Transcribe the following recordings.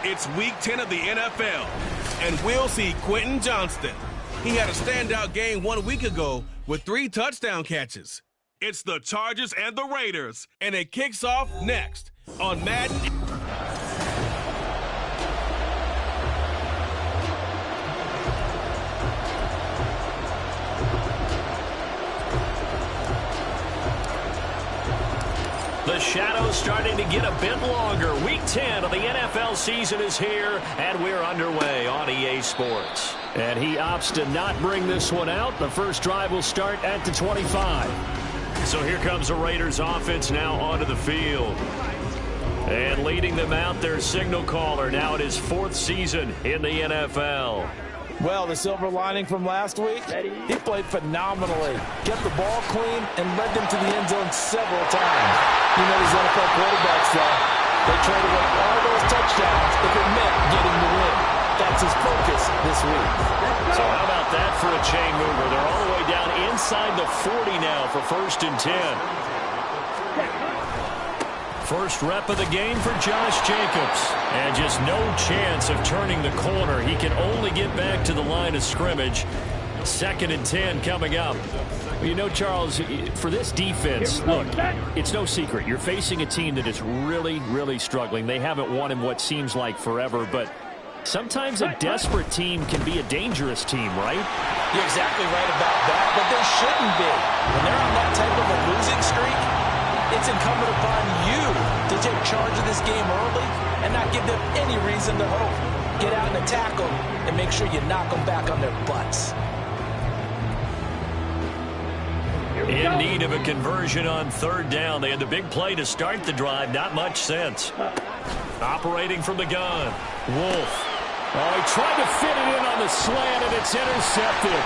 It's Week 10 of the NFL, and we'll see Quentin Johnston. He had a standout game 1 week ago with 3 touchdown catches. It's the Chargers and the Raiders, and it kicks off next on Madden. The shadow's starting to get a bit longer. Week 10 of the NFL season is here, and we're underway on EA Sports. And he opts to not bring this one out. The first drive will start at the 25. So here comes the Raiders offense now onto the field. And leading them out, their signal caller, now in his 4th season in the NFL. Well, the silver lining from last week, he played phenomenally. Kept the ball clean and led them to the end zone several times. You know these NFL quarterbacks, though. They traded away all those touchdowns if it meant getting the win. That's his focus this week. So how about that for a chain mover? They're all the way down inside the 40 now for 1st and 10. First rep of the game for Josh Jacobs. And just no chance of turning the corner. He can only get back to the line of scrimmage. 2nd and 10 coming up. You know, Charles, for this defense, look, it's no secret. You're facing a team that is really, really struggling. They haven't won in what seems like forever, but sometimes a desperate team can be a dangerous team, right? You're exactly right about that, but they shouldn't be. When they're on that type of a losing streak, it's incumbent upon you to take charge of this game early and not give them any reason to hope. Get out and attack them and make sure you knock them back on their butts. In need of a conversion on 3rd down. They had the big play to start the drive. Not much sense. Operating from the gun. Wolf. Oh, he tried to fit it in on the slant, and it's intercepted.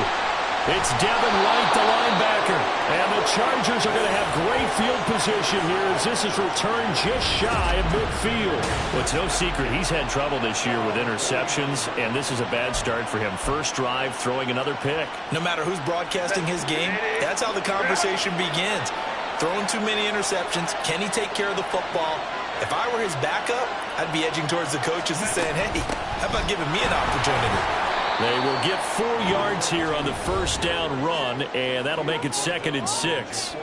It's Devin Wright, the linebacker. And the Chargers are going to have great field position here as this is returned just shy of midfield. Well, it's no secret he's had trouble this year with interceptions, and this is a bad start for him. First drive, throwing another pick. No matter who's broadcasting his game, that's how the conversation begins. Throwing too many interceptions. Can he take care of the football? If I were his backup, I'd be edging towards the coaches and saying, hey, how about giving me an opportunity? They will get 4 yards here on the 1st down run, and that'll make it 2nd and 6.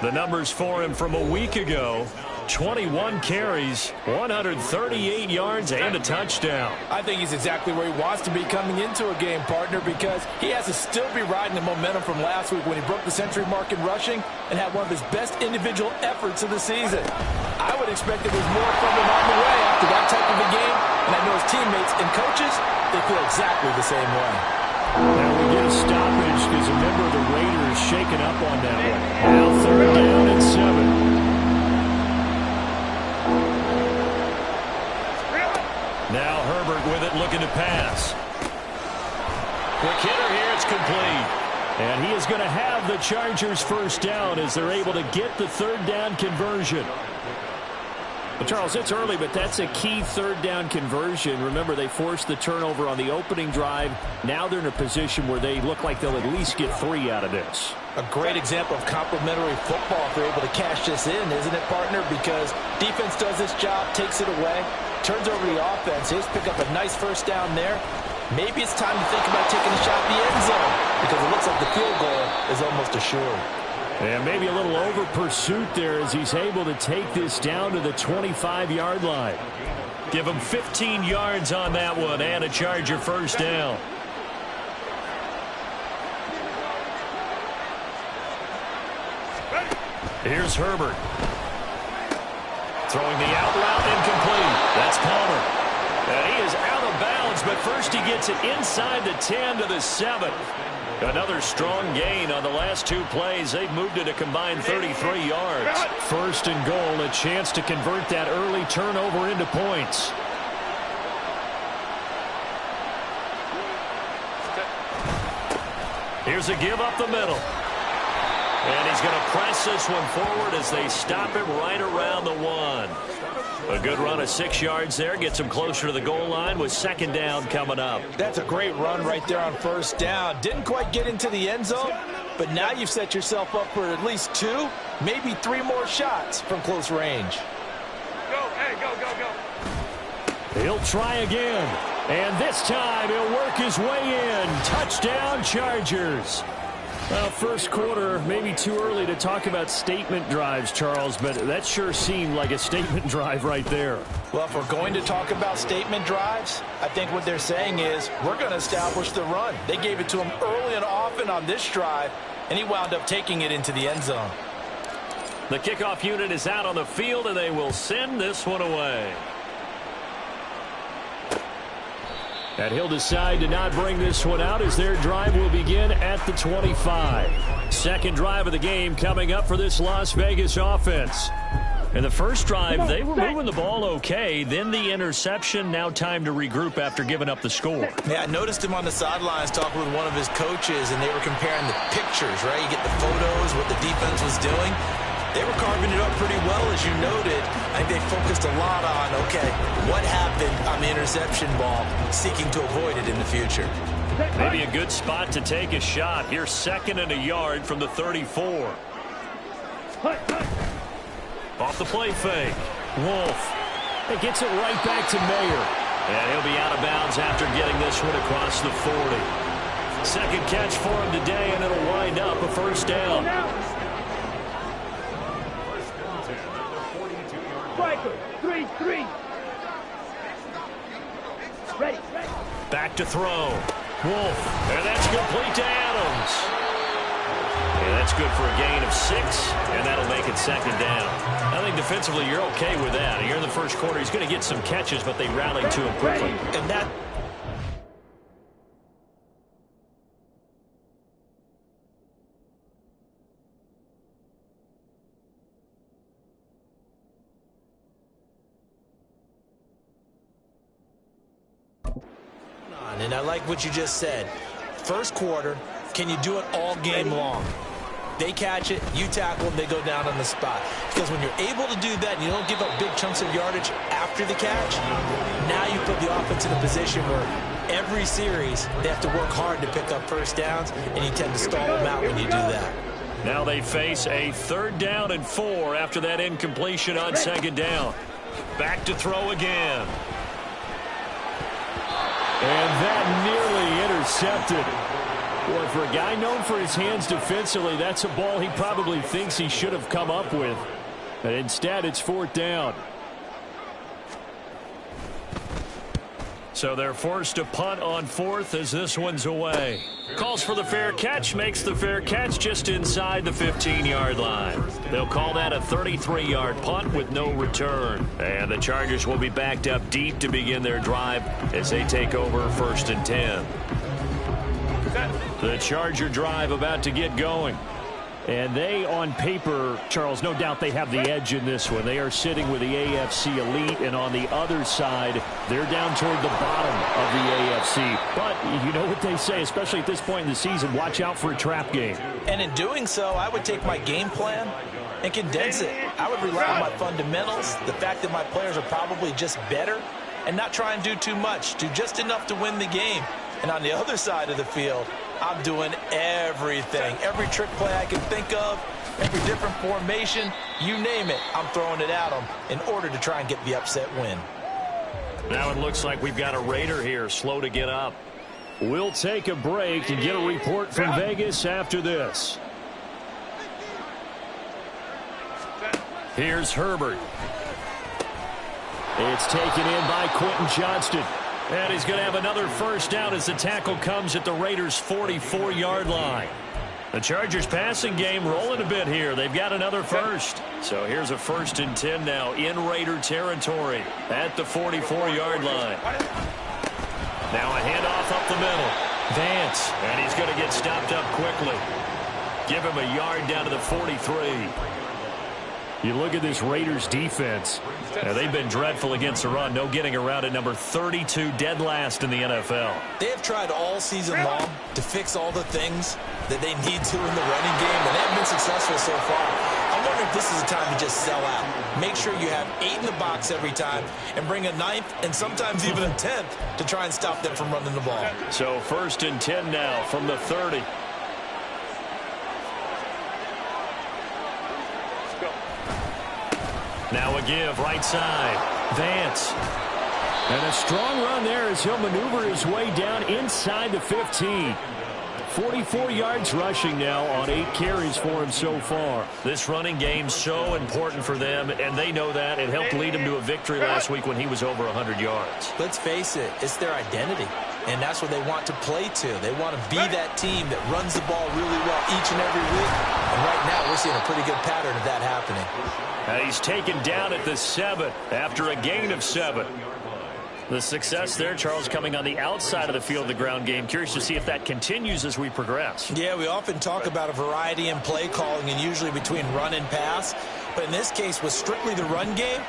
The numbers for him from a week ago: 21 carries, 138 yards, and a touchdown. I think he's exactly where he wants to be coming into a game, partner, because he has to still be riding the momentum from last week when he broke the century mark in rushing and had one of his best individual efforts of the season. I would expect that there's more from him on the way after that type of a game, and I know his teammates and coaches, they feel exactly the same way. Now we get a stoppage because a member of the Raiders shaken up on that one. Now 3rd down and 7. Now Herbert with it, looking to pass. Quick hitter here, it's complete. And he is going to have the Chargers 1st down as they're able to get the 3rd down conversion. Well, Charles, it's early, but that's a key 3rd down conversion. Remember, they forced the turnover on the opening drive. Now they're in a position where they look like they'll at least get 3 out of this. A great example of complementary football if they're able to cash this in, isn't it, partner? Because defense does this job, takes it away, turns over the offense. He's pick up a nice 1st down there. Maybe it's time to think about taking a shot at the end zone because it looks like the field goal is almost assured. And maybe a little over pursuit there as he's able to take this down to the 25-yard line. Give him 15 yards on that one and a Charger 1st down. Here's Herbert. Throwing the out route incomplete. That's Palmer. And he is out of bounds, but first he gets it inside the 10 to the 7. Another strong gain on the last 2 plays. They've moved it a combined 33 yards. 1st and goal, a chance to convert that early turnover into points. Here's a give up the middle. And he's going to press this one forward as they stop him right around the 1. A good run of 6 yards there. Gets him closer to the goal line with 2nd down coming up. That's a great run right there on 1st down. Didn't quite get into the end zone, but now you've set yourself up for at least 2, maybe 3 more shots from close range. Go, hey, go, go, go. He'll try again. And this time he'll work his way in. Touchdown, Chargers. Well, first quarter, maybe too early to talk about statement drives, Charles, but that sure seemed like a statement drive right there. Well, if we're going to talk about statement drives, I think what they're saying is we're going to establish the run. They gave it to him early and often on this drive, and he wound up taking it into the end zone. The kickoff unit is out on the field, and they will send this one away. And he'll decide to not bring this one out as their drive will begin at the 25. Second drive of the game coming up for this Las Vegas offense. In the first drive, they were moving the ball okay. Then the interception. Now time to regroup after giving up the score. Yeah, I noticed him on the sidelines talking with one of his coaches, and they were comparing the pictures, right? You get the photos, what the defense was doing. They were carving it up pretty well, as you noted. I think they focused a lot on, okay, what happened on the interception ball, seeking to avoid it in the future. Maybe a good spot to take a shot. Here's 2nd and a yard from the 34. Off the play fake. Wolf. It gets it right back to Mayer. And he'll be out of bounds after getting this one across the 40. Second catch for him today, and it'll wind up a first down. Striker, 3-3. Ready. Back to throw. Wolf. And that's complete to Adams. And that's good for a gain of 6, and that'll make it 2nd down. I think defensively you're okay with that. You're in the first quarter. He's going to get some catches, but they rallied to him quickly. And that... And I like what you just said. First quarter, can you do it all game long? They catch it, you tackle them, they go down on the spot. Because when you're able to do that and you don't give up big chunks of yardage after the catch, now you put the offense in a position where every series they have to work hard to pick up first downs, and you tend to stall them out when you do that. Now they face a 3rd down and 4 after that incompletion on 2nd down. Back to throw again. And that nearly intercepted. Boy, for a guy known for his hands defensively, that's a ball he probably thinks he should have come up with. But instead, it's 4th down. So they're forced to punt on 4th as this one's away. Calls for the fair catch, makes the fair catch just inside the 15-yard line. They'll call that a 33-yard punt with no return. And the Chargers will be backed up deep to begin their drive as they take over 1st and 10. The Charger drive about to get going. And they, on paper, Charles, no doubt they have the edge in this one. They are sitting with the AFC elite, and on the other side, they're down toward the bottom of the AFC. But you know what they say, especially at this point in the season, watch out for a trap game. And in doing so, I would take my game plan and condense it. I would rely on my fundamentals, the fact that my players are probably just better, and not try and do too much, do just enough to win the game. And on the other side of the field, I'm doing everything. Every trick play I can think of, every different formation, you name it, I'm throwing it at them in order to try and get the upset win. Now it looks like we've got a Raider here, slow to get up. We'll take a break and get a report from Vegas after this. Here's Herbert. It's taken in by Quentin Johnston. And he's going to have another first down as the tackle comes at the Raiders' 44-yard line. The Chargers passing game rolling a bit here. They've got another first. So here's a 1st and 10 now in Raider territory at the 44-yard line. Now a handoff up the middle. Vance, and he's going to get stopped up quickly. Give him a yard down to the 43. You look at this Raiders defense. Now, they've been dreadful against the run. No getting around at number 32, dead last in the NFL. They have tried all season long to fix all the things that they need to in the running game, and they haven't been successful so far. I'm wondering if this is a time to just sell out. Make sure you have 8 in the box every time and bring a 9th and sometimes even a 10th to try and stop them from running the ball. So 1st and 10 now from the 30. Now a give, right side. Vance. And a strong run there as he'll maneuver his way down inside the 15. 44 yards rushing now on 8 carries for him so far. This running game's so important for them, and they know that. It helped lead him to a victory last week when he was over 100 yards. Let's face it, it's their identity, and that's what they want to play to. They want to be that team that runs the ball really well each and every week, and right now we're seeing a pretty good pattern of that happening. And he's taken down at the 7 after a gain of 7. The success there, Charles, coming on the outside of the field, the ground game. Curious to see if that continues as we progress. Yeah, we often talk about a variety in play calling and usually between run and pass. But in this case, with strictly the run game,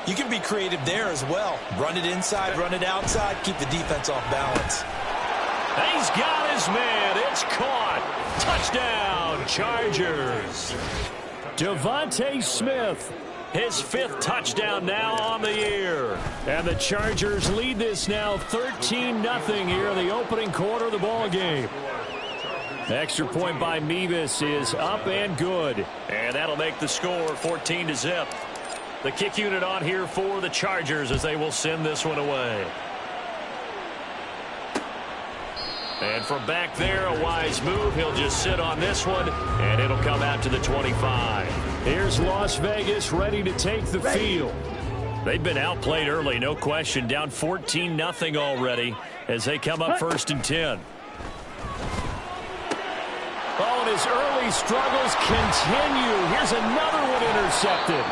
you can be creative there as well. Run it inside, run it outside, keep the defense off balance. He's got his man. It's caught. Touchdown, Chargers. Devontae Smith. His 5th touchdown now on the year. And the Chargers lead this now 13-0 here in the opening quarter of the ball game. Extra point by Mevis is up and good. And that'll make the score 14-0. The kick unit on here for the Chargers as they will send this one away. And from back there, a wise move. He'll just sit on this one, and it'll come out to the 25. Here's Las Vegas ready to take the field. They've been outplayed early, no question. Down 14-0 already as they come up 1st and 10. Oh, and his early struggles continue. Here's another one intercepted.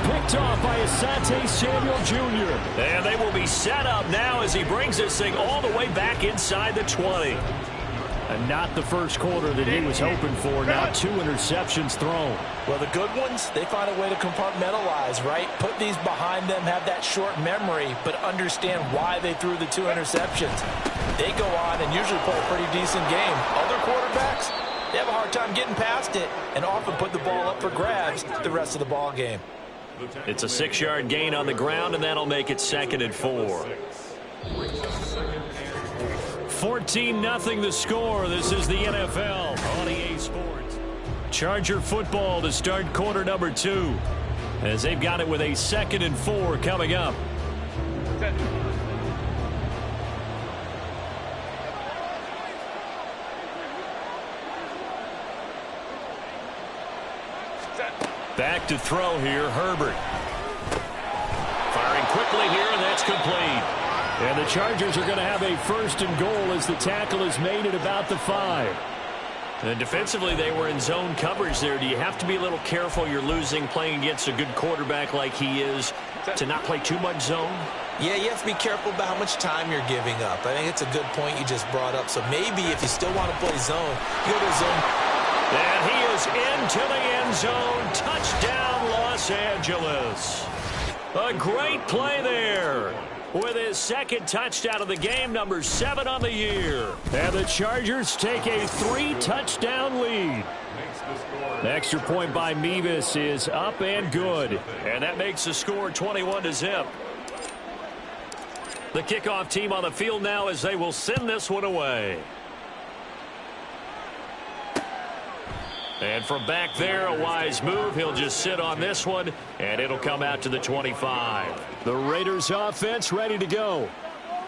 Picked off by Asante Samuel Jr. And they will be set up now as he brings this thing all the way back inside the 20. And not the first quarter that he was hoping for. Now 2 interceptions thrown. Well, the good ones, they find a way to compartmentalize, right? Put these behind them, have that short memory, but understand why they threw the 2 interceptions. They go on and usually play a pretty decent game. Other quarterbacks, they have a hard time getting past it and often put the ball up for grabs the rest of the ball game. It's a 6-yard gain on the ground, and that'll make it 2nd and 4. 14-0 the score. This is the NFL on EA Sports. Charger football to start quarter number 2 as they've got it with a 2nd and 4 coming up. Back to throw here, Herbert. Firing quickly here, and that's complete. And the Chargers are going to have a 1st and goal as the tackle is made at about the 5. And defensively, they were in zone coverage there. Do you have to be a little careful? You're losing, playing against a good quarterback like he is, to not play too much zone? Yeah, you have to be careful about how much time you're giving up. I think it's a good point you just brought up. So maybe if you still want to play zone, you go to zone. And he is into the end zone. Touchdown, Los Angeles. A great play there with his 2nd touchdown of the game, number 7 on the year. And the Chargers take a 3-touchdown lead. The extra point by Mevis is up and good. And that makes the score 21-0. The kickoff team on the field now as they will send this one away. And from back there, a wise move. He'll just sit on this one, and it'll come out to the 25. The Raiders offense ready to go.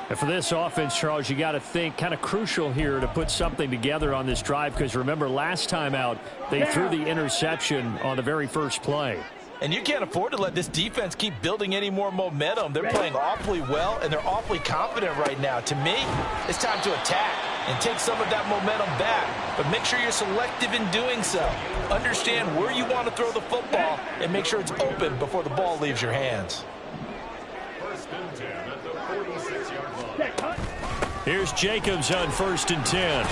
And for this offense, Charles, you got to think kind of crucial here to put something together on this drive, because remember last time out, they threw the interception on the very first play. And you can't afford to let this defense keep building any more momentum. They're playing awfully well, and they're awfully confident right now. To me, it's time to attack and take some of that momentum back. But make sure you're selective in doing so. Understand where you want to throw the football and make sure it's open before the ball leaves your hands. Here's Jacobs on 1st and 10.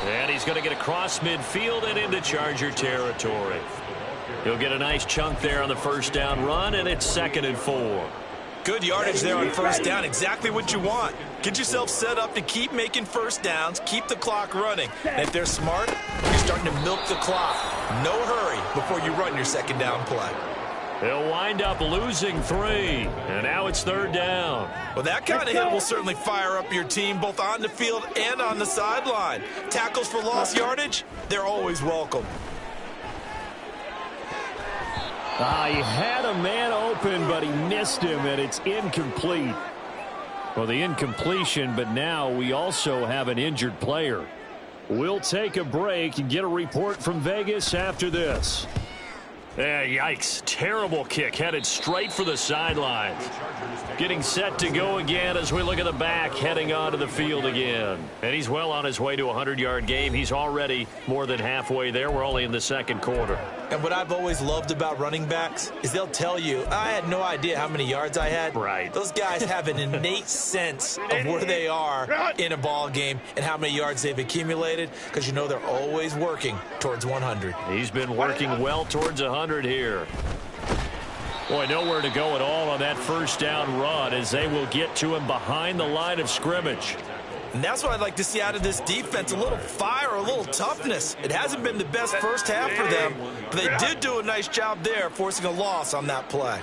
And he's going to get across midfield and into Charger territory. He'll get a nice chunk there on the 1st down run, and it's 2nd and 4. Good yardage there on 1st down. Exactly what you want. Get yourself set up to keep making 1st downs, keep the clock running. And if they're smart, you're starting to milk the clock. No hurry before you run your 2nd down play. They'll wind up losing 3, and now it's 3rd down. Well, that kind of hit will certainly fire up your team both on the field and on the sideline. Tackles for lost yardage, they're always welcome. He had a man open, but he missed him, and it's incomplete. Well, the incompletion, but now we also have an injured player. We'll take a break and get a report from Vegas after this. Yikes. Terrible kick headed straight for the sidelines. Getting set to go again as we look at the back heading onto the field again. And he's well on his way to a 100-yard game. He's already more than halfway there. We're only in the second quarter. And what I've always loved about running backs is they'll tell you, I had no idea how many yards I had. Right. Those guys have an innate sense of where they are in a ball game and how many yards they've accumulated, because you know they're always working towards 100. He's been working well towards 100 here. Boy, nowhere to go at all on that first down run as they will get to him behind the line of scrimmage. And that's what I'd like to see out of this defense, a little fire, a little toughness. It hasn't been the best first half for them, but they did do a nice job there, forcing a loss on that play.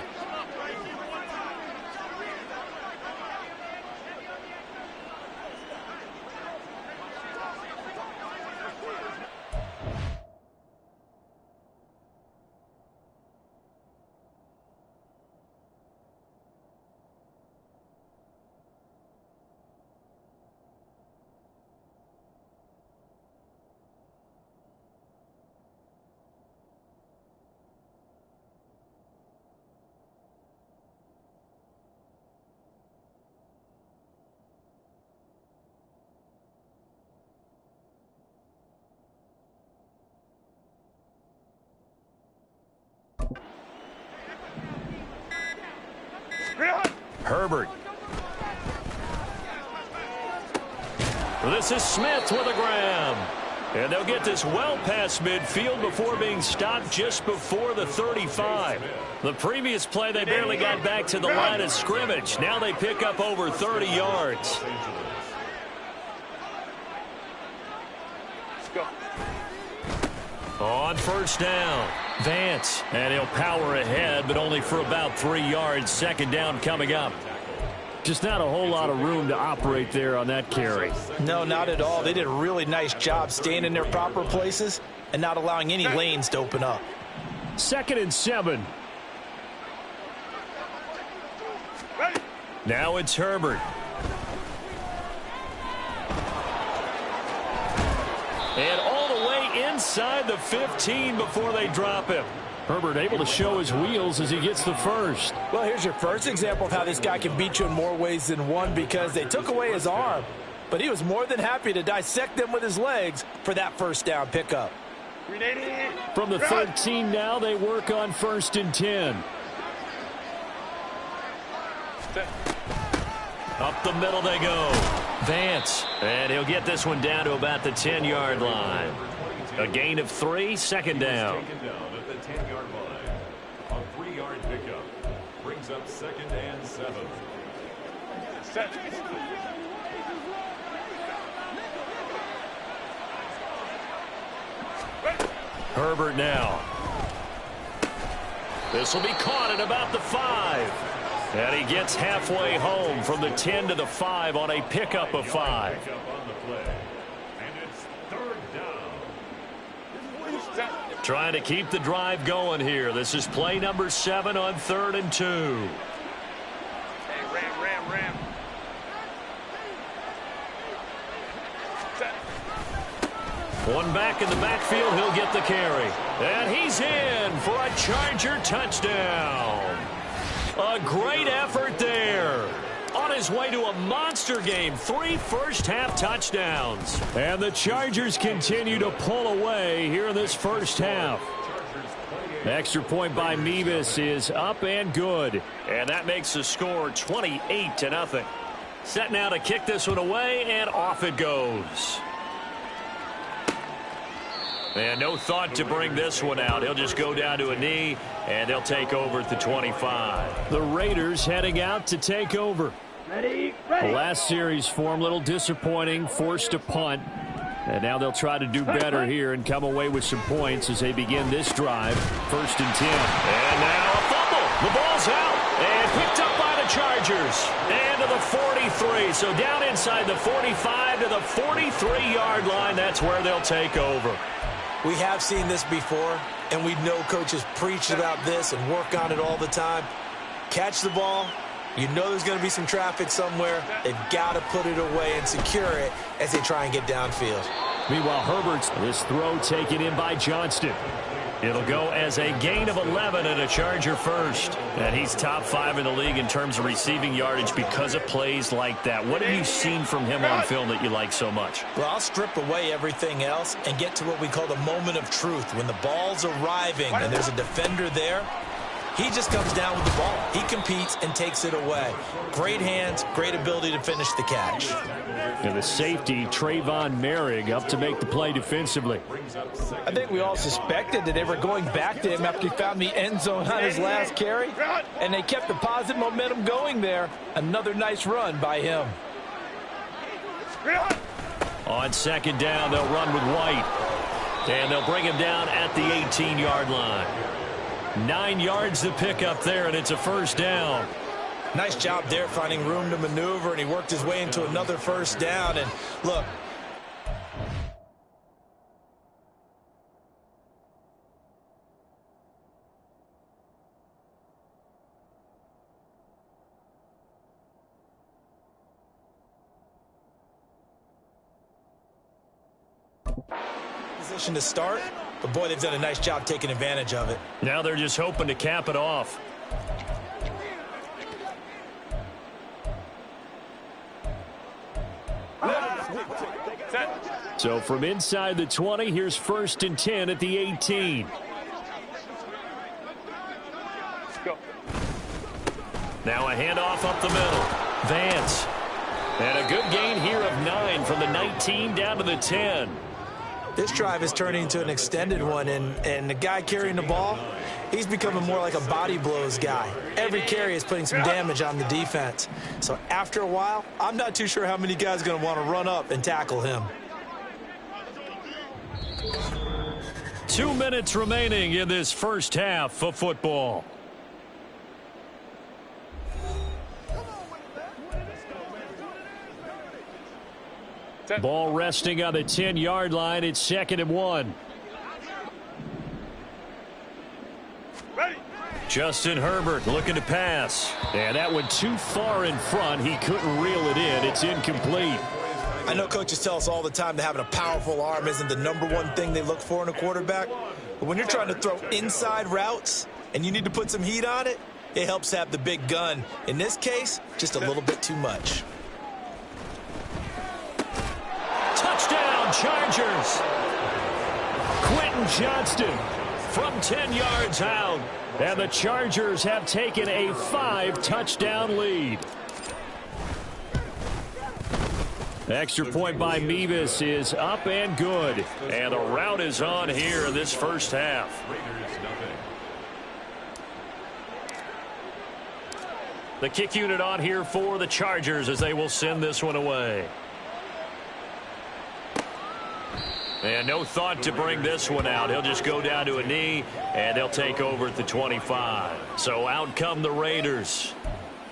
Herbert. This is Smith with a grab. And they'll get this well past midfield before being stopped just before the 35. The previous play, they barely got back to the line of scrimmage. Now they pick up over 30 yards. On first down, Vance. And he'll power ahead, but only for about 3 yards. Second down coming up. Just not a whole lot of room to operate there on that carry. No, not at all. They did a really nice job staying in their proper places and not allowing any lanes to open up. 2nd and 7. Now it's Herbert. And all the way inside the 15 before they drop him. Herbert able to show his wheels as he gets the first. Well, here's your first example of how this guy can beat you in more ways than one, because they took away his arm, but he was more than happy to dissect them with his legs for that first down pickup. From the 13 now, they work on 1st and 10. Up the middle they go. Vance. And he'll get this one down to about the 10-yard line. A gain of 3, second down. Taken down at the 10-yard line. A 3-yard pickup brings up 2nd and 7. Herbert now. This will be caught at about the 5. And he gets halfway home from the 10 to the 5 on a pickup of 5. Trying to keep the drive going here. This is play number 7 on 3rd and 2. Hey, ram. One back in the backfield. He'll get the carry. And he's in for a Charger touchdown. A great effort there. On his way to a monster game. 3 first-half touchdowns. And the Chargers continue to pull away here in this first half. Extra point by Mevis is up and good. And that makes the score 28-0. Set now to kick this one away, and off it goes. And no thought to bring this one out. He'll just go down to a knee, and they'll take over at the 25. The Raiders heading out to take over. Ready. The last series form, a little disappointing, forced to punt. And now they'll try to do better here and come away with some points as they begin this drive. 1st and 10. And now a fumble. The ball's out and picked up by the Chargers. And to the 43. So down inside the 45 to the 43-yard line. That's where they'll take over. We have seen this before, and we know coaches preach about this and work on it all the time. Catch the ball, You know there's going to be some traffic somewhere. They've got to put it away and secure it as they try and get downfield. Meanwhile, Herbert's this throw taken in by Johnston. It'll go as a gain of 11 and a Charger first. And he's top 5 in the league in terms of receiving yardage because of plays like that. What have you seen from him on film that you like so much? Well, I'll strip away everything else and get to what we call the moment of truth. When the ball's arriving and there's a defender there, he just comes down with the ball. He competes and takes it away. Great hands, great ability to finish the catch. And the safety, Trayvon Merrick, up to make the play defensively. I think we all suspected that they were going back to him after he found the end zone on his last carry, and they kept the positive momentum going there. Another nice run by him. On second down, they'll run with White. And they'll bring him down at the 18-yard line. 9 yards to pick up there, and it's a first down. Nice job there finding room to maneuver, and he worked his way into another first down. And look, position to start, but boy, they've done a nice job taking advantage of it. Now they're just hoping to cap it off. So from inside the 20, here's 1st and 10 at the 18. Go. Now a handoff up the middle. Vance. And a good gain here of 9 from the 19 down to the 10. This drive is turning into an extended one, and the guy carrying the ball, he's becoming more like a body blows guy. Every carry is putting some damage on the defense. So after a while, I'm not too sure how many guys are going to want to run up and tackle him. 2 minutes remaining in this first half of football. Ball resting on the 10-yard line. It's 2nd and 1. Ready. Justin Herbert looking to pass. And that went too far in front. He couldn't reel it in. It's incomplete. I know coaches tell us all the time that having a powerful arm isn't the #1 thing they look for in a quarterback. But when you're trying to throw inside routes and you need to put some heat on it, it helps have the big gun. In this case, just a little bit too much. Touchdown, Chargers. Quentin Johnston from 10 yards out. And the Chargers have taken a 5-touchdown lead. Extra point by Mevis is up and good. And the route is on here in this first half. The kick unit on here for the Chargers as they will send this one away. And no thought to bring this one out. He'll just go down to a knee, and they'll take over at the 25. So out come the Raiders.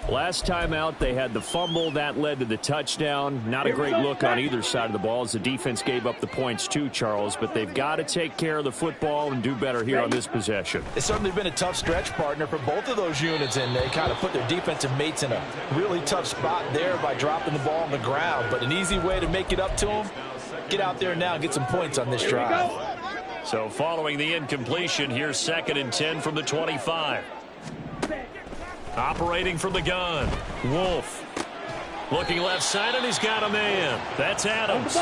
Last time out, they had the fumble. That led to the touchdown. Not a great look on either side of the ball as the defense gave up the points too, Charles. But they've got to take care of the football and do better here on this possession. It's certainly been a tough stretch, partner, for both of those units, and they kind of put their defensive mates in a really tough spot there by dropping the ball on the ground. But an easy way to make it up to them, get out there now and get some points on this drive. So following the incompletion, here's 2nd and 10 from the 25. Operating from the gun. Wolf. Looking left side, and he's got a man. That's Adams.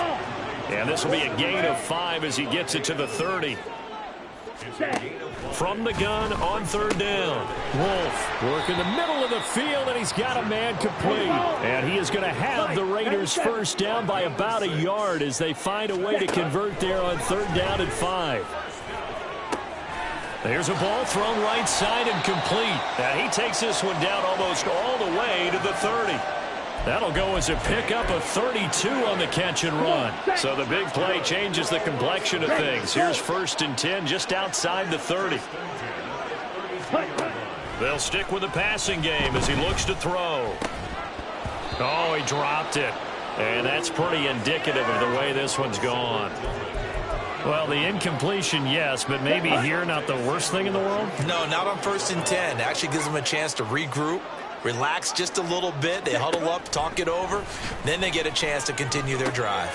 And this will be a gain of 5 as he gets it to the 30. From the gun on 3rd down. Wolf working the middle of the field, and he's got a man complete. And he is going to have the Raiders first down by about a yard as they find a way to convert there on 3rd down and 5. There's a ball thrown right side and complete. And he takes this one down almost all the way to the 30. That'll go as a pickup of 32 on the catch and run. So the big play changes the complexion of things. Here's 1st and 10 just outside the 30. They'll stick with the passing game as he looks to throw. Oh, he dropped it. And that's pretty indicative of the way this one's gone. Well, the incompletion, yes, but maybe here not the worst thing in the world? No, not on 1st and 10. Actually gives them a chance to regroup, relax just a little bit. They huddle up, talk it over. Then they get a chance to continue their drive.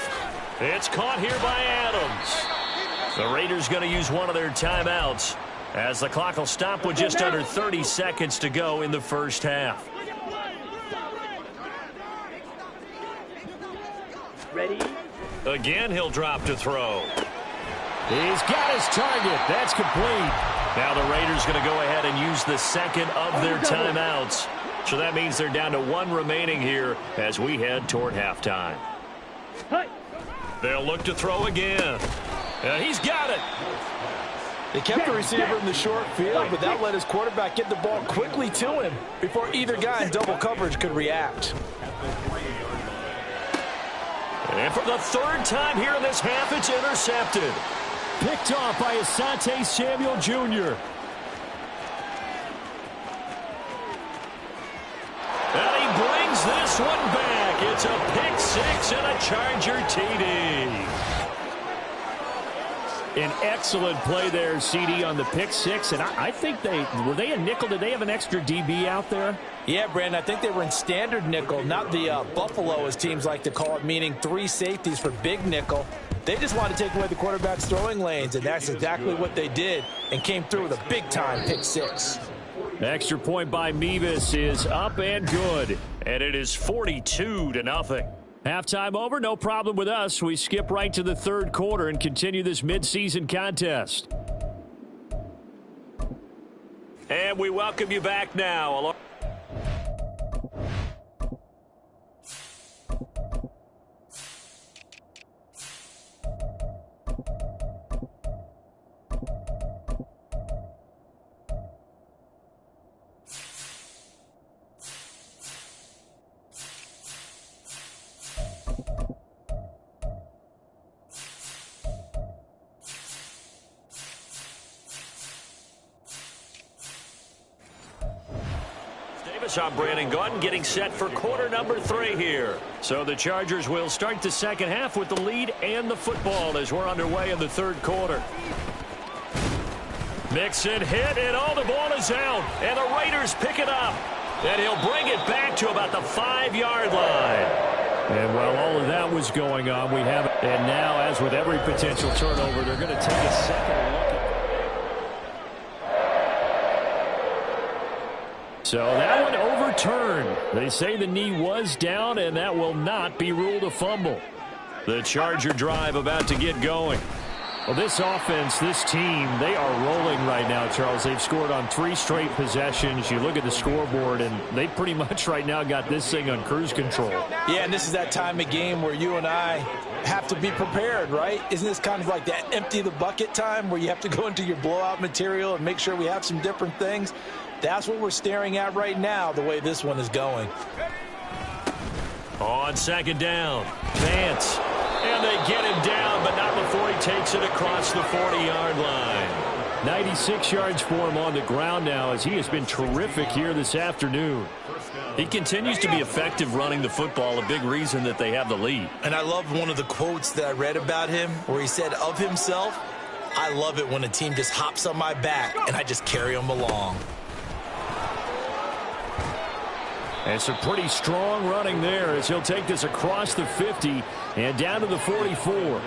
It's caught here by Adams. The Raiders going to use one of their timeouts as the clock will stop with just under 30 seconds to go in the first half. Ready? Again, he'll drop to throw. He's got his target. That's complete. Now the Raiders going to go ahead and use the second of their timeouts. So that means they're down to one remaining here as we head toward halftime. They'll look to throw again. He's got it. They kept the receiver in the short field, but that let his quarterback get the ball quickly to him before either guy in double coverage could react. And for the third time here in this half, it's intercepted. Picked off by Asante Samuel Jr. And he brings this one back. It's a pick six and a Charger TD. An excellent play there, CD, on the pick six. And I think were they a nickel? Did they have an extra DB out there? Yeah, Brandon, I think they were in standard nickel, not the Buffalo, as teams like to call it, meaning 3 safeties for big nickel. They just wanted to take away the quarterback's throwing lanes, and that's exactly what they did, and came through with a big-time pick six. Extra point by Mevis is up and good, and it is 42-0. Halftime over, no problem with us. We skip right to the third quarter and continue this midseason contest. And we welcome you back now. I'm Brandon Gordon getting set for quarter number 3 here. So the Chargers will start the second half with the lead and the football as we're underway in the third quarter. Mixon hit, and the ball is out. And the Raiders pick it up. And he'll bring it back to about the 5-yard line. And while all of that was going on, we have it. And now, as with every potential turnover, they're going to take a second look at. So that one overturned. They say the knee was down, and that will not be ruled a fumble. The Charger drive about to get going. Well, this offense, this team, they are rolling right now, Charles. They've scored on 3 straight possessions. You look at the scoreboard, and they pretty much right now got this thing on cruise control. Yeah, and this is that time of game where you and I have to be prepared, right? Isn't this kind of like that empty the bucket time where you have to go into your blowout material and make sure we have some different things? That's what we're staring at right now, the way this one is going. On second down, Vance. And they get him down, but not before he takes it across the 40-yard line. 96 yards for him on the ground now, as he has been terrific here this afternoon. He continues to be effective running the football, a big reason that they have the lead. And I love one of the quotes that I read about him where he said of himself, "I love it when a team just hops on my back and I just carry them along." And some pretty strong running there as he'll take this across the 50 and down to the 44.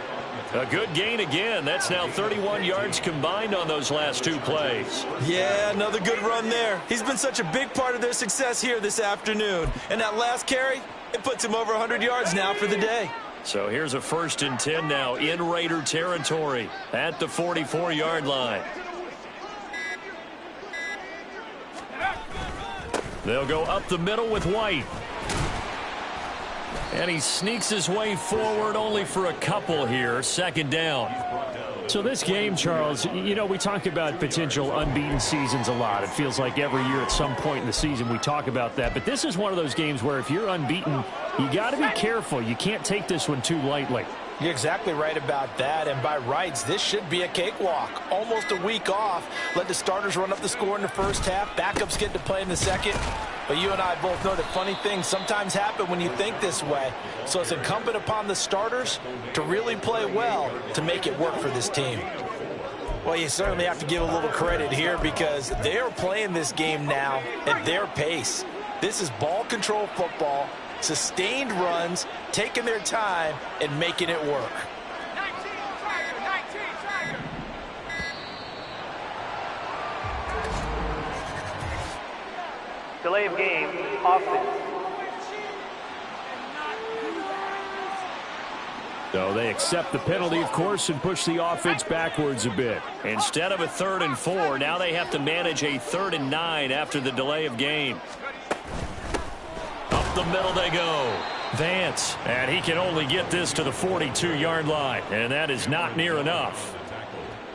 A good gain again. That's now 31 yards combined on those last 2 plays. Yeah, another good run there. He's been such a big part of their success here this afternoon. And that last carry, it puts him over 100 yards now for the day. So here's a 1st and 10 now in Raider territory at the 44-yard line. They'll go up the middle with White. And he sneaks his way forward only for a couple here. 2nd down. So this game, Charles, you know, we talk about potential unbeaten seasons a lot. It feels like every year at some point in the season we talk about that. But this is one of those games where if you're unbeaten, you got to be careful. You can't take this one too lightly. You're exactly right about that, and by rights, this should be a cakewalk. Almost a week off. Let the starters run up the score in the first half. Backups get to play in the second. But you and I both know that funny things sometimes happen when you think this way. So it's incumbent upon the starters to really play well to make it work for this team. Well, you certainly have to give a little credit here because they're playing this game now at their pace. This is ball control football, sustained runs, taking their time, and making it work. Delay of game, offense. So they accept the penalty, of course, and push the offense backwards a bit. Instead of a 3rd and 4, now they have to manage a 3rd and 9 after the delay of game. Up the middle they go. Vance, and he can only get this to the 42-yard line, and that is not near enough.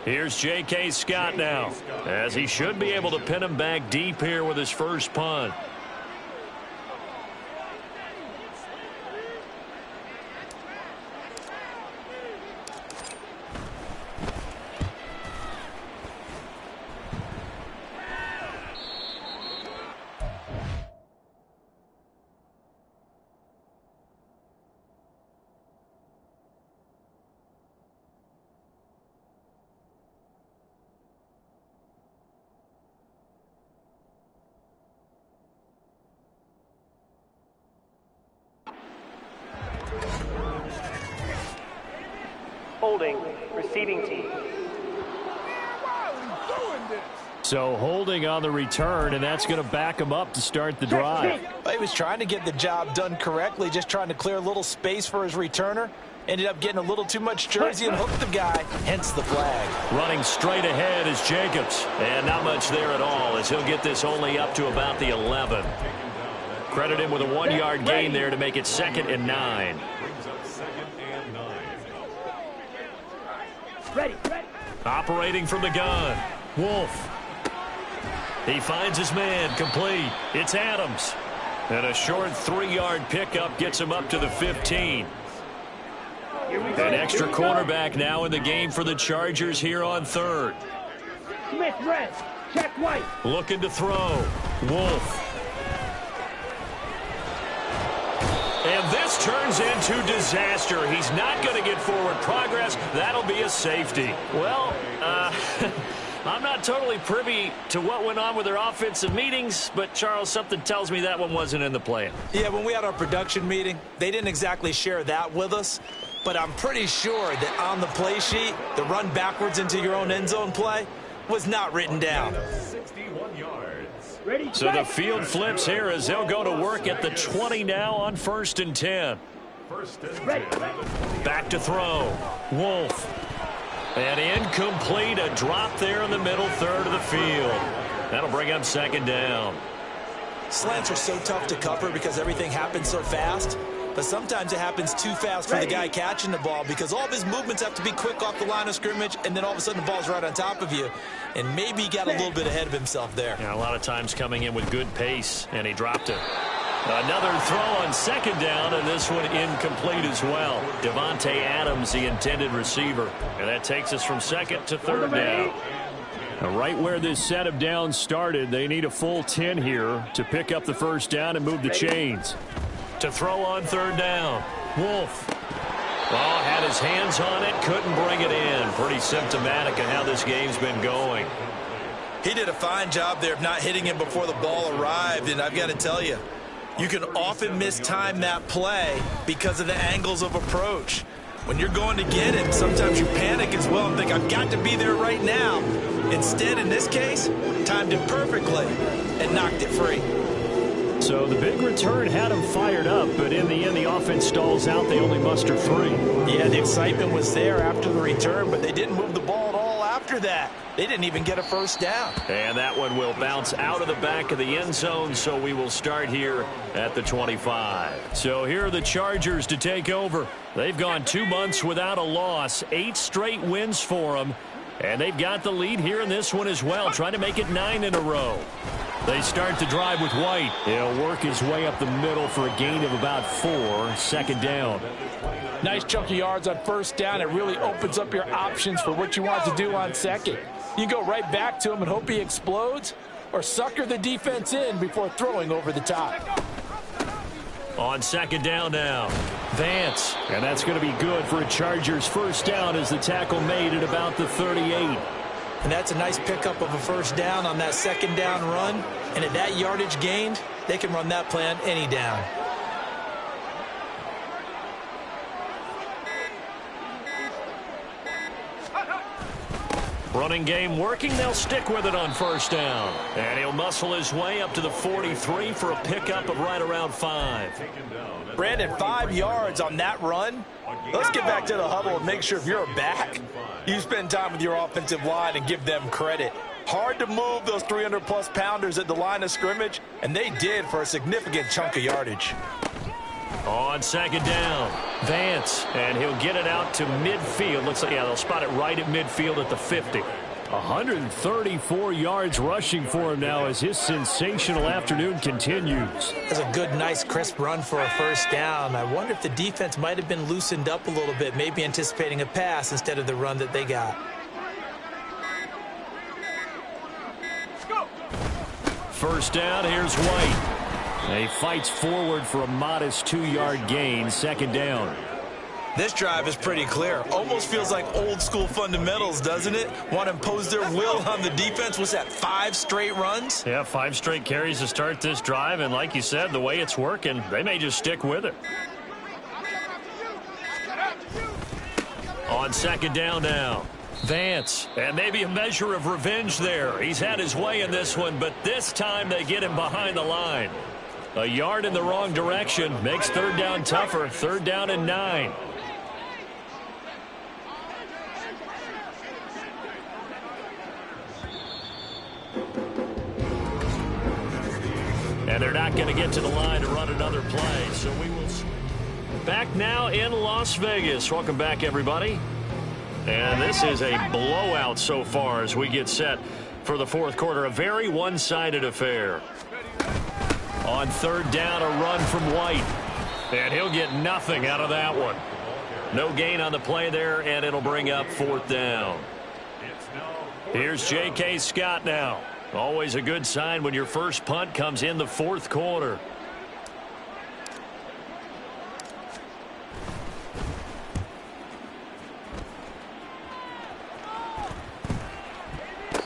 Here's J.K. Scott now, as he should be able to pin him back deep here with his first punt. Holding, receiving team. So holding on the return, and that's going to back him up to start the drive. He was trying to get the job done correctly, just trying to clear a little space for his returner. Ended up getting a little too much jersey and hooked the guy, hence the flag. Running straight ahead is Jacobs, and not much there at all, as he'll get this only up to about the 11. Credit him with a 1-yard gain there to make it 2nd and 9. Ready. Operating from the gun, Wolf. He finds his man, complete. It's Adams. And a short 3-yard pickup gets him up to the 15. An extra cornerback now in the game for the Chargers here on 3rd. Smith red, check white. Looking to throw, Wolf. And this turns into disaster. He's not going to get forward progress. That'll be a safety. Well, I'm not totally privy to what went on with their offensive meetings, but, Charles, something tells me that one wasn't in the plan. Yeah, when we had our production meeting, they didn't exactly share that with us, but I'm pretty sure that on the play sheet, the run backwards into your own end zone play was not written down. 61 yards. Ready, So the field flips here as they'll go to work at the 20 now on 1st and 10. Back to throw. Wolf. And incomplete, a drop there in the middle 3rd of the field. That'll bring up 2nd down. Slants are so tough to cover because everything happens so fast. But sometimes it happens too fast for the guy catching the ball because all of his movements have to be quick off the line of scrimmage, and then all of a sudden the ball's right on top of you. And maybe he got a little bit ahead of himself there. Yeah, a lot of times coming in with good pace, and he dropped it. Another throw on 2nd down, and this one incomplete as well. Devontae Adams, the intended receiver. And that takes us from 2nd to 3rd down. Now, right where this set of downs started, they need a full 10 here to pick up the 1st down and move the chains. To throw on 3rd down, Wolf. Oh, had his hands on it, couldn't bring it in. Pretty symptomatic of how this game's been going. He did a fine job there of not hitting him before the ball arrived, and I've got to tell you, you can often mistime that play because of the angles of approach. When you're going to get it, sometimes you panic as well and think, I've got to be there right now. Instead, in this case, timed it perfectly and knocked it free. So the big return had him fired up, but in the end, the offense stalls out. They only muster 3. Yeah, the excitement was there after the return, but they didn't move the ball at all after that. They didn't even get a 1st down. And that one will bounce out of the back of the end zone, so we will start here at the 25. So here are the Chargers to take over. They've gone 2 months without a loss, 8 straight wins for them, and they've got the lead here in this one as well, trying to make it 9 in a row. They start the drive with White. He'll work his way up the middle for a gain of about 4, 2nd down. Nice chunk of yards on 1st down. It really opens up your options for what you want to do on 2nd. You go right back to him and hope he explodes, or sucker the defense in before throwing over the top. On 2nd down now, Vance. And that's going to be good for a Chargers 1st down as the tackle made at about the 38. And that's a nice pickup of a 1st down on that 2nd down run. And at that yardage gained, they can run that play on any down. Running game working. They'll stick with it on first down. And he'll muscle his way up to the 43 for a pickup of right around 5. Brandon, 5 yards on that run. Let's get back to the huddle and make sure if you're a back, you spend time with your offensive line and give them credit. Hard to move those 300-plus pounders at the line of scrimmage, and they did for a significant chunk of yardage. On second down, Vance, and he'll get it out to midfield. Looks like, yeah, they'll spot it right at midfield at the 50. 134 yards rushing for him now as his sensational afternoon continues. That's a good, nice, crisp run for a first down. I wonder if the defense might have been loosened up a little bit, maybe anticipating a pass instead of the run that they got. First down, here's White. He fights forward for a modest 2-yard gain, second down. This drive is pretty clear. Almost feels like old school fundamentals, doesn't it? Want to impose their will on the defense. What's that, 5 straight runs? Yeah, 5 straight carries to start this drive, and like you said, the way it's working, they may just stick with it. On second down now, Vance, and maybe a measure of revenge there. He's had his way in this one, but this time they get him behind the line. A yard in the wrong direction makes third down tougher. Third down and 9. And they're not going to get to the line to run another play. So we will back now in Las Vegas. Welcome back, everybody. And this is a blowout so far as we get set for the fourth quarter. A very one-sided affair. On third down, a run from White. And he'll get nothing out of that one. No gain on the play there, and it'll bring up fourth down. Here's J.K. Scott now. Always a good sign when your first punt comes in the fourth quarter.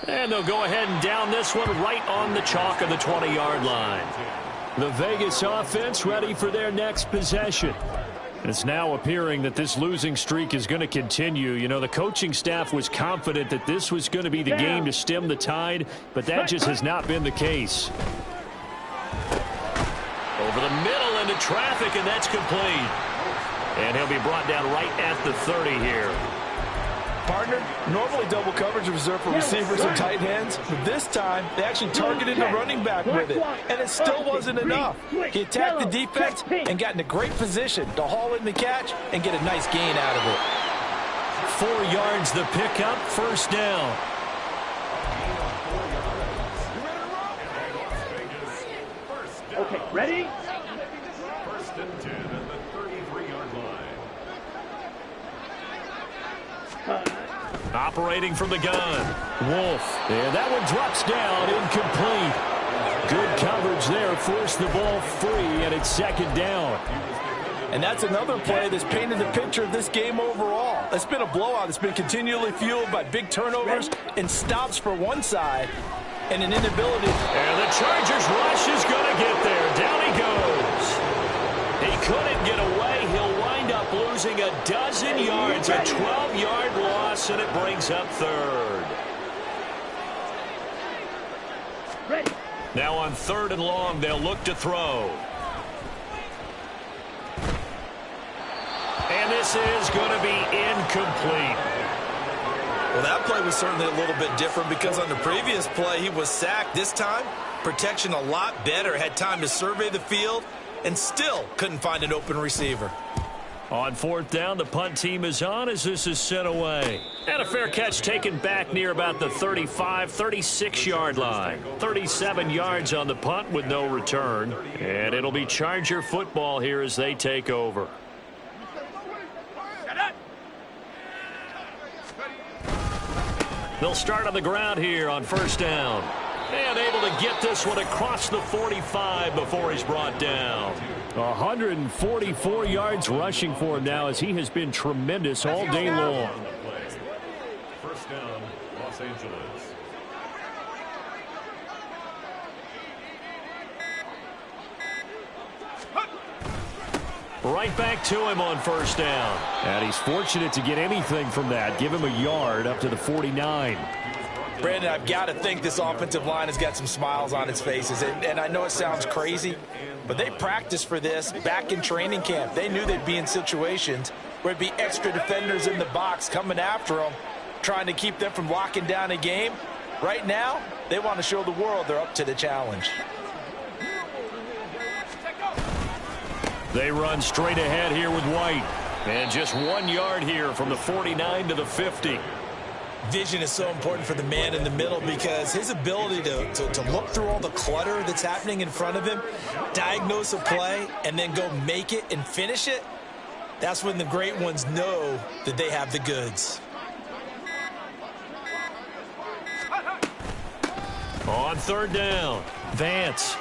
And they'll go ahead and down this one right on the chalk of the 20-yard line. The Vegas offense ready for their next possession. It's now appearing that this losing streak is going to continue. You know, the coaching staff was confident that this was going to be the game to stem the tide, but that just has not been the case. Over the middle into traffic, and that's complete. And he'll be brought down right at the 30 here. Partner, normally double coverage is reserved for receivers and tight ends, but this time they actually targeted the running back with it, and it still wasn't enough. He attacked the defense and got in a great position to haul in the catch and get a nice gain out of it. 4 yards the pickup, first down. Okay, ready? First and 10 at the 33-yard line. Operating from the gun, Wolf. And that one drops down, incomplete. Good coverage there, forced the ball free, and it's second down. And that's another play that's painted the picture of this game overall. It's been a blowout. It's been continually fueled by big turnovers and stops for one side and an inability. And the Chargers rush is going to get there. Down he goes. He couldn't get away. He'll wind up losing a dozen yards, a 12-yard loss, and it brings up third. Now on third and long, they'll look to throw. And this is going to be incomplete. Well, that play was certainly a little bit different because on the previous play, he was sacked. This time, protection a lot better. Had time to survey the field and still couldn't find an open receiver. On fourth down, the punt team is on as this is sent away. And a fair catch taken back near about the 35, 36-yard line. 37 yards on the punt with no return. And it'll be Charger football here as they take over. They'll start on the ground here on first down. And able to get this one across the 45 before he's brought down. 144 yards rushing for him now as he has been tremendous all day long. First down, Los Angeles. Right back to him on first down. And he's fortunate to get anything from that. Give him a yard up to the 49. Brandon, I've got to think this offensive line has got some smiles on its faces. And I know it sounds crazy, but they practiced for this back in training camp. They knew they'd be in situations where it'd be extra defenders in the box coming after them, trying to keep them from locking down a game. Right now, they want to show the world they're up to the challenge. They run straight ahead here with White. And just 1 yard here from the 49 to the 50. Vision is so important for the man in the middle because his ability to look through all the clutter that's happening in front of him, diagnose a play, and then go make it and finish it, that's when the great ones know that they have the goods. On third down, Vance.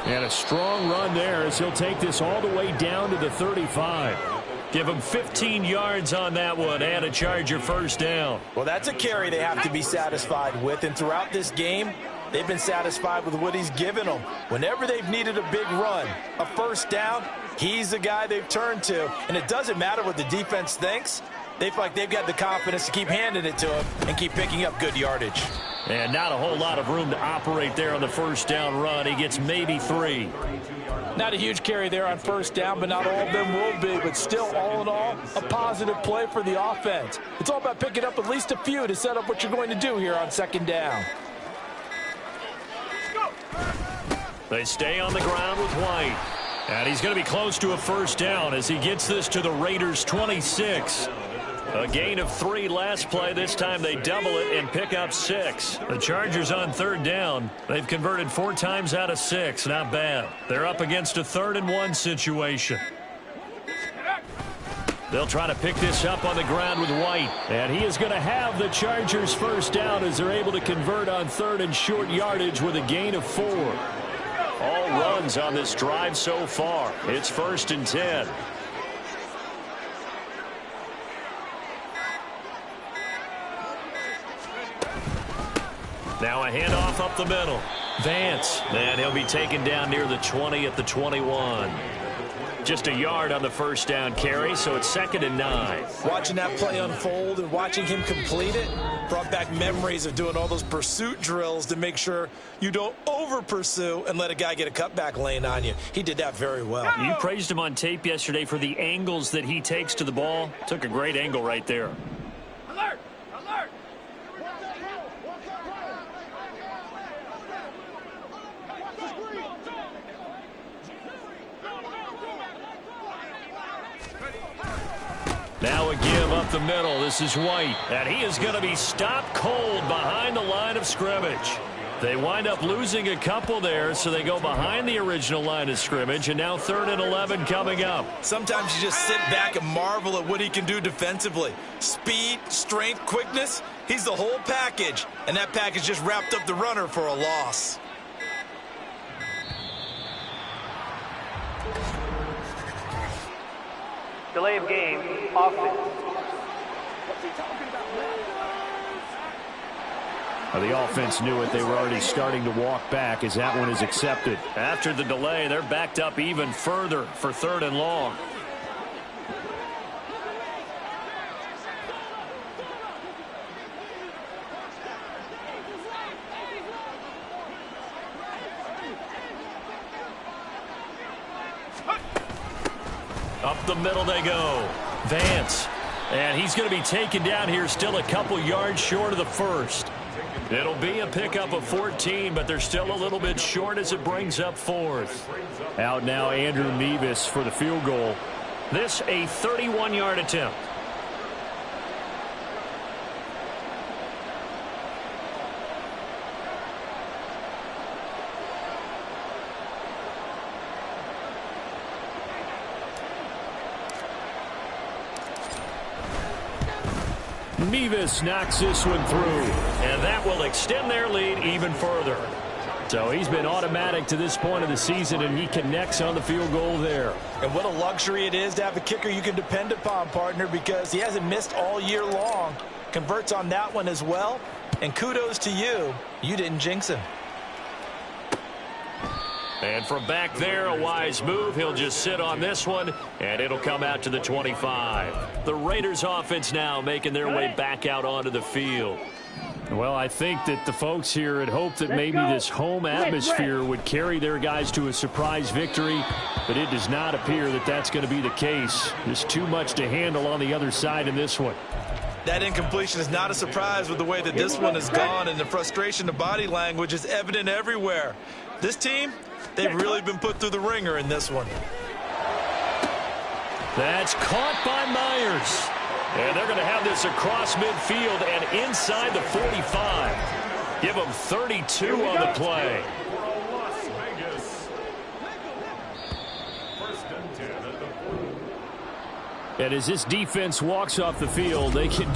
And a strong run there as he'll take this all the way down to the 35. Give him 15 yards on that one and a Charger first down. Well, that's a carry they have to be satisfied with, and throughout this game, they've been satisfied with what he's given them. Whenever they've needed a big run, a first down, he's the guy they've turned to, and it doesn't matter what the defense thinks. They feel like they've got the confidence to keep handing it to him and keep picking up good yardage. And not a whole lot of room to operate there on the first down run. He gets maybe 3. Not a huge carry there on first down, but not all of them will be. But still, all in all, a positive play for the offense. It's all about picking up at least a few to set up what you're going to do here on second down. They stay on the ground with White. And he's going to be close to a first down as he gets this to the Raiders' 26. A gain of 3 last play. This time they double it and pick up 6. The Chargers on third down. They've converted 4 times out of 6. Not bad. They're up against a 3rd and 1 situation. They'll try to pick this up on the ground with White. And he is going to have the Chargers first down as they're able to convert on 3rd and short yardage with a gain of 4. All runs on this drive so far. It's 1st and 10. Now a handoff up the middle. Vance. And he'll be taken down near the 20 at the 21. Just a yard on the first down carry, so it's 2nd and 9. Watching that play unfold and watching him complete it brought back memories of doing all those pursuit drills to make sure you don't over-pursue and let a guy get a cutback lane on you. He did that very well. You praised him on tape yesterday for the angles that he takes to the ball. Took a great angle right there. Alert! Alert! Now a give up the middle. This is White. And he is going to be stopped cold behind the line of scrimmage. They wind up losing a couple there, so they go behind the original line of scrimmage, and now 3rd and 11 coming up. Sometimes you just sit back and marvel at what he can do defensively. Speed, strength, quickness, he's the whole package, and that package just wrapped up the runner for a loss. Delay of game, offense. The offense knew it. They were already starting to walk back as that one is accepted. After the delay, they're backed up even further for 3rd and long. Up the middle they go. Vance. And he's going to be taken down here still a couple yards short of the first. It'll be a pickup of 14, but they're still a little bit short as it brings up 4th. Out now Andrew Nevis for the field goal. This a 31-yard attempt. Nevis knocks this one through. And that will extend their lead even further. So he's been automatic to this point of the season, and he connects on the field goal there. And what a luxury it is to have a kicker you can depend upon, partner, because he hasn't missed all year long. Converts on that one as well. And kudos to you. You didn't jinx him. And from back there, a wise move. He'll just sit on this one, and it'll come out to the 25. The Raiders offense now making their way back out onto the field. Well, I think that the folks here had hoped that maybe this home atmosphere would carry their guys to a surprise victory, but it does not appear that that's going to be the case. There's too much to handle on the other side in this one. That incompletion is not a surprise with the way that this one has gone, and the frustration, the body language is evident everywhere. This team, they've really been put through the ringer in this one. That's caught by Myers. And they're going to have this across midfield and inside the 45. Give them 32 on the play. Las Vegas. First and 10 at the 40. And as this defense walks off the field, they can do